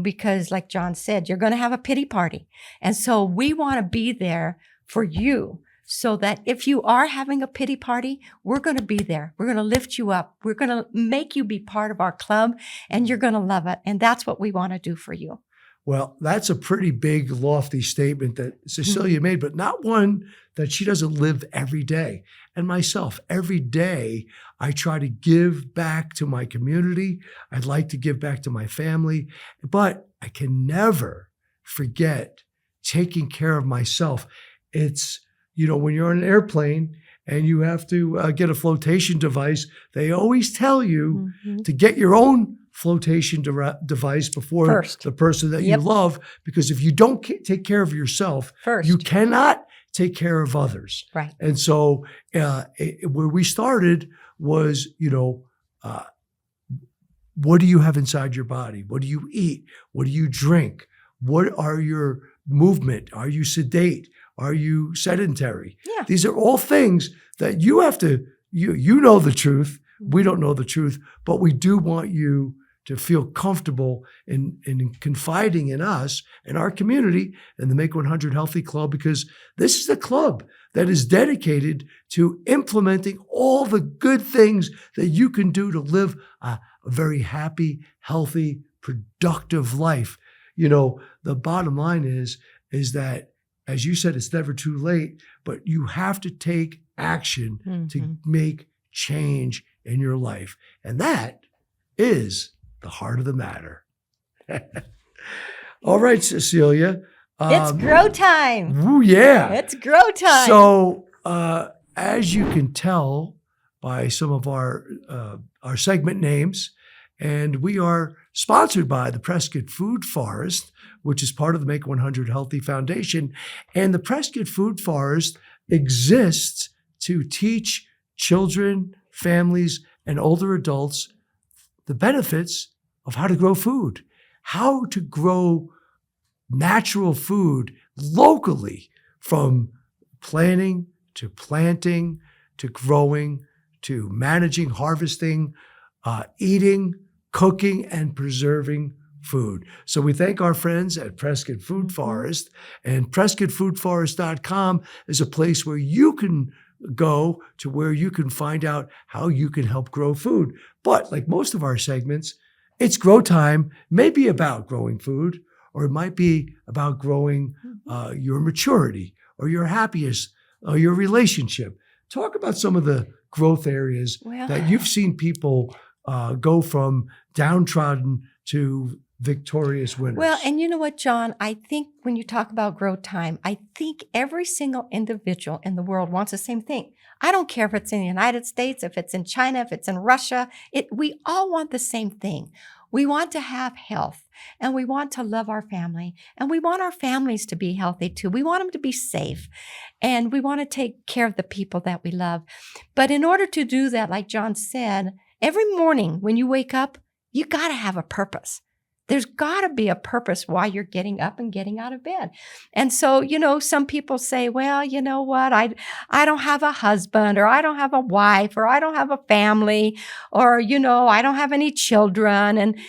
Because like John said, you're going to have a pity party. And so we want to be there for you so that if you are having a pity party, we're going to be there. We're going to lift you up. We're going to make you be part of our club, and you're going to love it. And that's what we want to do for you. Well, that's a pretty big, lofty statement that Cecelia made, but not one that she doesn't live every day. And myself, every day, I try to give back to my community. I'd like to give back to my family, but I can never forget taking care of myself. It's, when you're on an airplane and you have to get a flotation device, they always tell you to get your own flotation device before first. The person that you love, because if you don't take care of yourself, first, you cannot take care of others. Right. And so where we started was, what do you have inside your body? What do you eat? What do you drink? What are your movement? Are you sedate? Are you sedentary? Yeah. These are all things that you have to, you know the truth. We don't know the truth, but we do want you to feel comfortable in confiding in us and our community and the Make 100 Healthy Club, because this is a club that is dedicated to implementing all the good things that you can do to live a very happy, healthy, productive life. The bottom line is that, as you said, it's never too late, but you have to take action to make change in your life. And that is the heart of the matter. All right, Cecelia. It's grow time. Ooh, yeah. It's grow time. So, as you can tell by some of our segment names, and we are sponsored by the Prescott Food Forest, which is part of the Make 100 Healthy Foundation. And the Prescott Food Forest exists to teach children, families, and older adults the benefits of how to grow food, how to grow natural food locally, from planning to planting to growing to managing, harvesting, eating, cooking, and preserving food. So we thank our friends at Prescott Food Forest, and PrescottFoodForest.com is a place where you can go to, where you can find out how you can help grow food. But like most of our segments, it's grow time, maybe about growing food, or it might be about growing your maturity or your happiness or your relationship. Talk about some of the growth areas that you've seen people go from downtrodden to victorious winners. Well, and you know what, John? I think when you talk about grow time, I think every single individual in the world wants the same thing. I don't care if it's in the United States, if it's in China, if it's in Russia. We all want the same thing. We want to have health, and we want to love our family, and we want our families to be healthy too. We want them to be safe, and we want to take care of the people that we love. But in order to do that, like John said, every morning when you wake up, you got to have a purpose. There's got to be a purpose why you're getting up and getting out of bed. And so, some people say, well, you know what? I don't have a husband, or I don't have a wife, or I don't have a family, or, I don't have any children. And,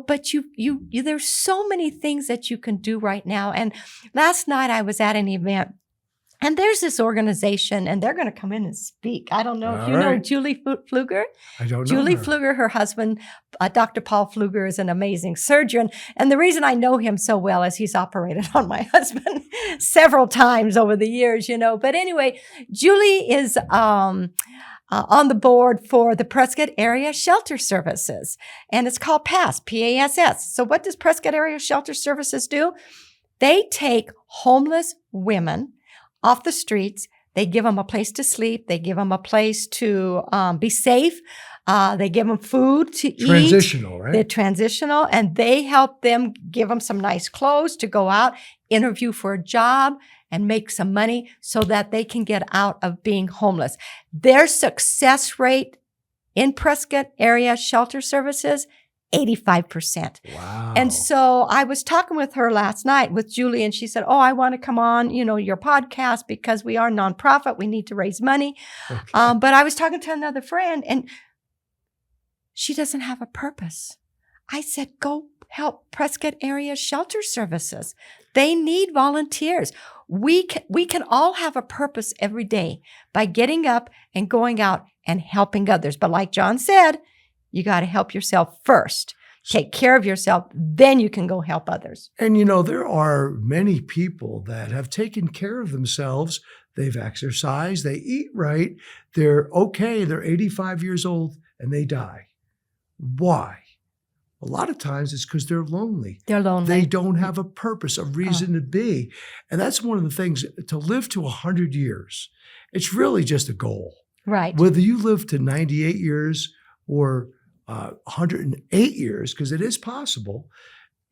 but you there's so many things that you can do right now. And last night I was at an event, and there's this organization, and they're going to come in and speak. I don't know if you know Julie Pfluger. I don't know Julie her. Pfluger, her husband, Dr. Paul Pfluger, is an amazing surgeon. And the reason I know him so well is he's operated on my husband several times over the years, But anyway, Julie is on the board for the Prescott Area Shelter Services. And it's called PASS, P-A-S-S. So what does Prescott Area Shelter Services do? They take homeless women off the streets. They give them a place to sleep. They give them a place to be safe. They give them food to eat. Transitional, right? They're transitional, and they help them, give them some nice clothes to go out, interview for a job, and make some money so that they can get out of being homeless. Their success rate in Prescott Area Shelter Services, 85%. Wow. And so I was talking with her last night, with Julie, and she said, oh, I want to come on, your podcast, because we are a nonprofit. We need to raise money. Okay. But I was talking to another friend, and she doesn't have a purpose. I said, go help Prescott Area Shelter Services. They need volunteers. We can all have a purpose every day by getting up and going out and helping others. But like John said, you got to help yourself first. Take care of yourself, then you can go help others. And there are many people that have taken care of themselves. They've exercised, they eat right, they're okay, they're 85 years old, and they die. Why? A lot of times it's because they're lonely. They're lonely. They don't have a purpose, a reason to be. And that's one of the things, to live to 100 years, it's really just a goal. Right. Whether you live to 98 years or 108 years, because it is possible,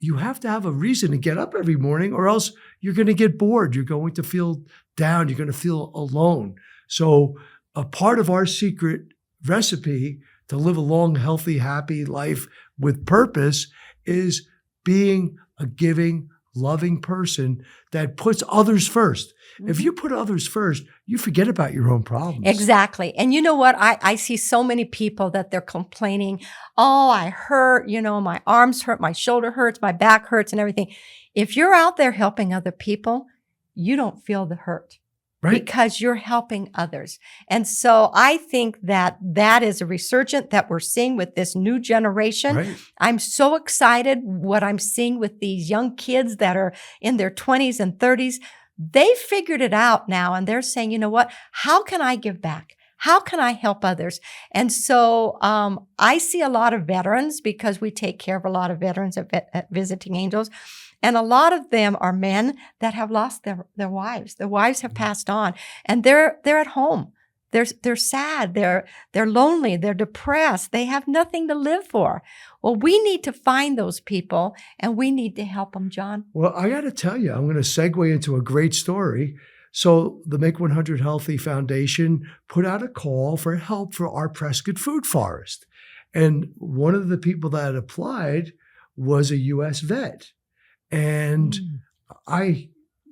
you have to have a reason to get up every morning, or else you're going to get bored. You're going to feel down. You're going to feel alone. So a part of our secret recipe to live a long, healthy, happy life with purpose is being a giving, loving person that puts others first. Mm-hmm. If you put others first, you forget about your own problems. Exactly. And you know what? I see so many people that they're complaining, oh, I hurt, my arms hurt, my shoulder hurts, my back hurts and everything. If you're out there helping other people, you don't feel the hurt. Right. Because you're helping others. And so I think that is a resurgent that we're seeing with this new generation. Right. I'm so excited what I'm seeing with these young kids that are in their 20s and 30s. They figured it out now, and they're saying, you know what? How can I give back? How can I help others? And so I see a lot of veterans, because we take care of a lot of veterans at Visiting Angels. And a lot of them are men that have lost their wives. Their wives have passed on, and they're at home. They're sad. They're lonely. They're depressed. They have nothing to live for. Well, we need to find those people, and we need to help them, John. Well, I got to tell you, I'm going to segue into a great story. So the Make 100 Healthy Foundation put out a call for help for our Prescott food forest. And one of the people that applied was a U.S. vet. And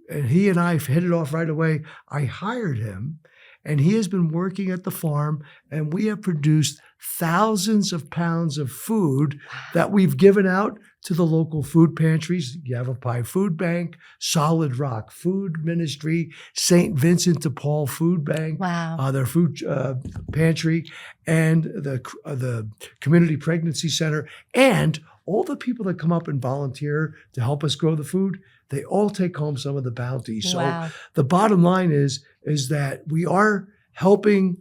he and I hit it off right away. I hired him, and he has been working at the farm, and we have produced thousands of pounds of food that we've given out to the local food pantries, Yavapai Food Bank, Solid Rock Food Ministry, St. Vincent de Paul Food Bank, their food pantry, and the Community Pregnancy Center, and all the people that come up and volunteer to help us grow the food, they all take home some of the bounty. So the bottom line is that we are helping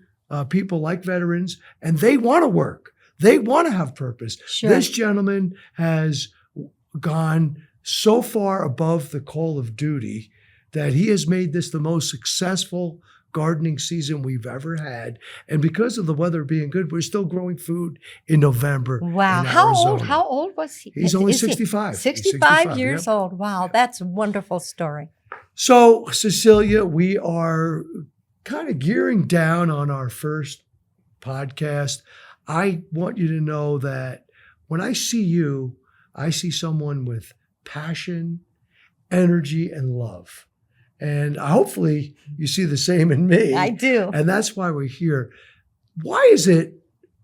people like veterans, and they want to work. They want to have purpose. Sure. This gentleman has gone so far above the call of duty that he has made this the most successful gardening season we've ever had. And because of the weather being good, we're still growing food in November. Wow. In How old was he? He's only 65. 65 years old. Wow. That's a wonderful story. So, Cecelia, we are kind of gearing down on our first podcast. I want you to know that when I see you, I see someone with passion, energy, and love. And hopefully you see the same in me. I do. And that's why we're here. Why is it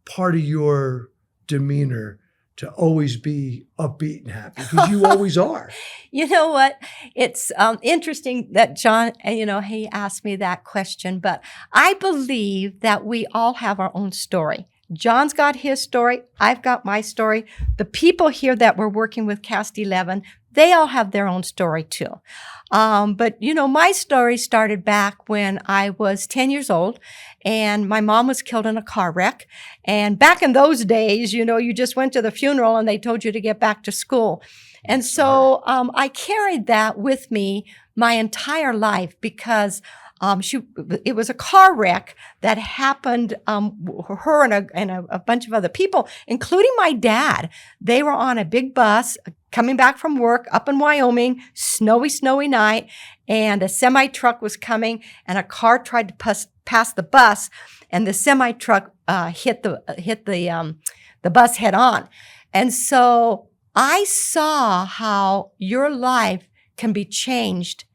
part of your demeanor to always be upbeat and happy? Because you always are. You know what? It's interesting that John, he asked me that question, but I believe that we all have our own story. John's got his story. I've got my story. The people here that we're working with, Cast 11, they all have their own story too. But my story started back when I was 10 years old, and my mom was killed in a car wreck. And back in those days, you just went to the funeral and they told you to get back to school. And so I carried that with me my entire life, because it was a car wreck that happened, her and a bunch of other people, including my dad. They were on a big bus coming back from work up in Wyoming, snowy night, and a semi truck was coming, and a car tried to pass the bus, and the semi truck hit the bus head on. And so I saw how your life can be changed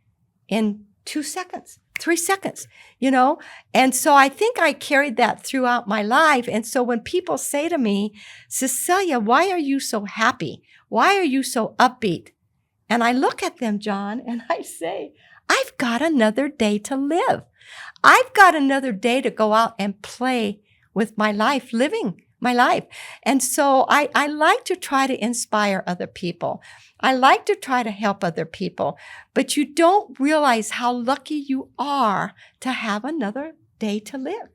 in 2 seconds. 3 seconds, you know? And so I think I carried that throughout my life. And so when people say to me, Cecelia, why are you so happy? Why are you so upbeat? And I look at them, John, and I say, I've got another day to live. I've got another day to go out and play with my life, living my life. And so I like to try to inspire other people. I like to try to help other people, but you don't realize how lucky you are to have another day to live.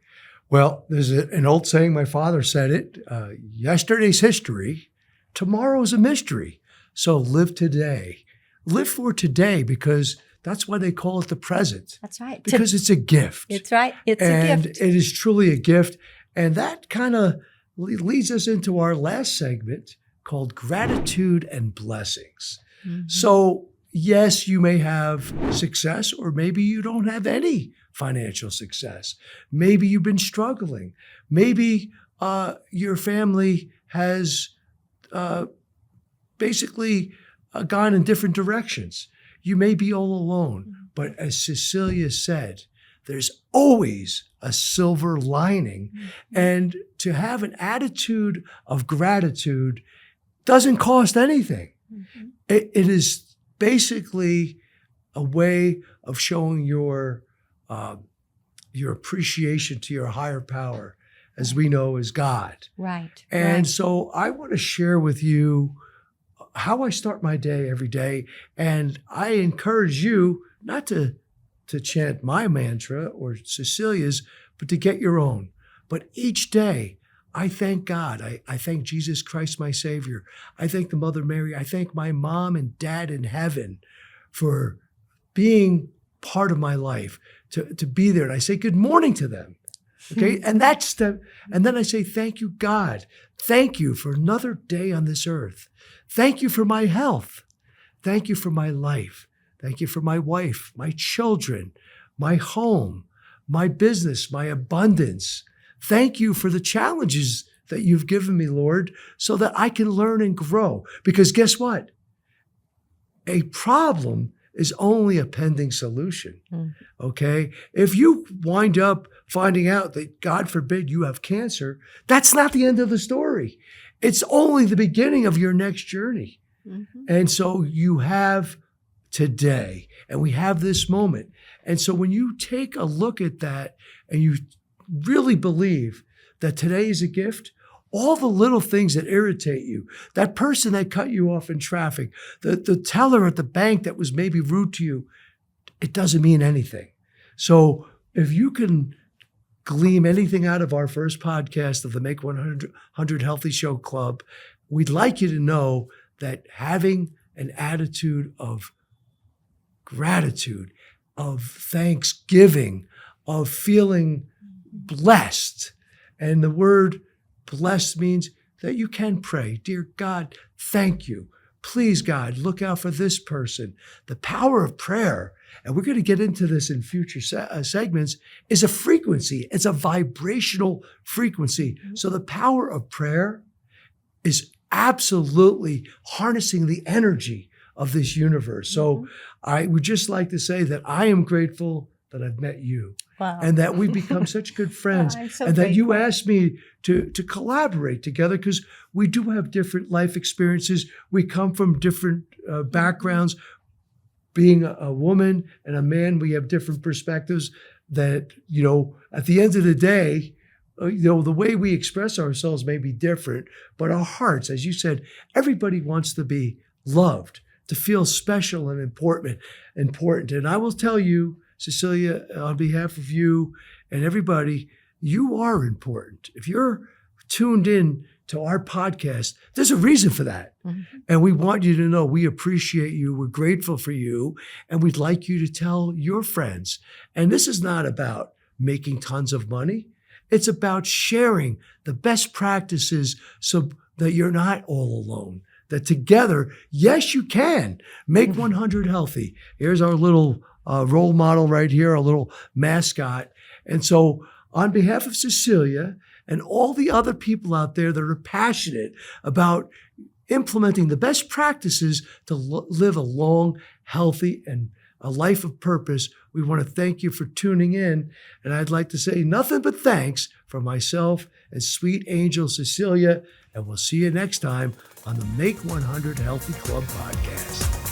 Well, there's an old saying, my father said it, yesterday's history, tomorrow's a mystery. So live today. Live for today, because that's why they call it the present. That's right. Because it's a gift. It's right. It's a and gift. it is truly a gift. And that kind of leads us into our last segment called Gratitude and Blessings. Mm-hmm. So, yes, you may have success, or maybe you don't have any financial success. Maybe you've been struggling. Maybe your family has basically gone in different directions. You may be all alone. But as Cecelia said, there's always a silver lining. And to have an attitude of gratitude doesn't cost anything. It is basically a way of showing your appreciation to your higher power, as we know is God. Right. And so I want to share with you how I start my day every day. And I encourage you not to chant my mantra or Cecilia's, but to get your own. But each day, I thank God. I thank Jesus Christ, my Savior. I thank the Mother Mary. I thank my mom and dad in heaven for being part of my life, to be there. And I say good morning to them. Okay. And and then I say, thank you, God. Thank you for another day on this earth. Thank you for my health. Thank you for my life. Thank you for my wife, my children, my home, my business, my abundance. Thank you for the challenges that you've given me, Lord, so that I can learn and grow. Because guess what? A problem is only a pending solution, okay? If you wind up finding out that, God forbid, you have cancer, that's not the end of the story. It's only the beginning of your next journey. And so you have today, and we have this moment. And so when you take a look at that and you really believe that today is a gift, all the little things that irritate you, that person that cut you off in traffic, the teller at the bank that was maybe rude to you, it doesn't mean anything. So if you can glean anything out of our first podcast of the Make 100 Healthy Show Club, we'd like you to know that having an attitude of gratitude, of thanksgiving, of feeling blessed, and the word blessed means that you can pray, dear God, thank you. Please, God, look out for this person. The power of prayer, and we're going to get into this in future segments, is a frequency. It's a vibrational frequency. So the power of prayer is absolutely harnessing the energy of this universe. So I would just like to say that I am grateful that I've met you. Wow. And that we've become such good friends. I'm so and that you grateful. asked me to collaborate together, because we do have different life experiences. We come from different backgrounds. Being a woman and a man, we have different perspectives that, at the end of the day, the way we express ourselves may be different, but our hearts, as you said, everybody wants to be loved, to feel special and important. And I will tell you, Cecelia, on behalf of you and everybody, you are important. If you're tuned in to our podcast, there's a reason for that. And we want you to know we appreciate you. We're grateful for you. And we'd like you to tell your friends. And this is not about making tons of money. It's about sharing the best practices so that you're not all alone. That together, yes, you can make 100 healthy. Here's our little role model right here, a little mascot. And so on behalf of Cecelia and all the other people out there that are passionate about implementing the best practices to live a long, healthy, and a life of purpose. We want to thank you for tuning in. And I'd like to say nothing but thanks for myself and sweet angel Cecelia. And we'll see you next time on the Make 100 Healthy Club podcast.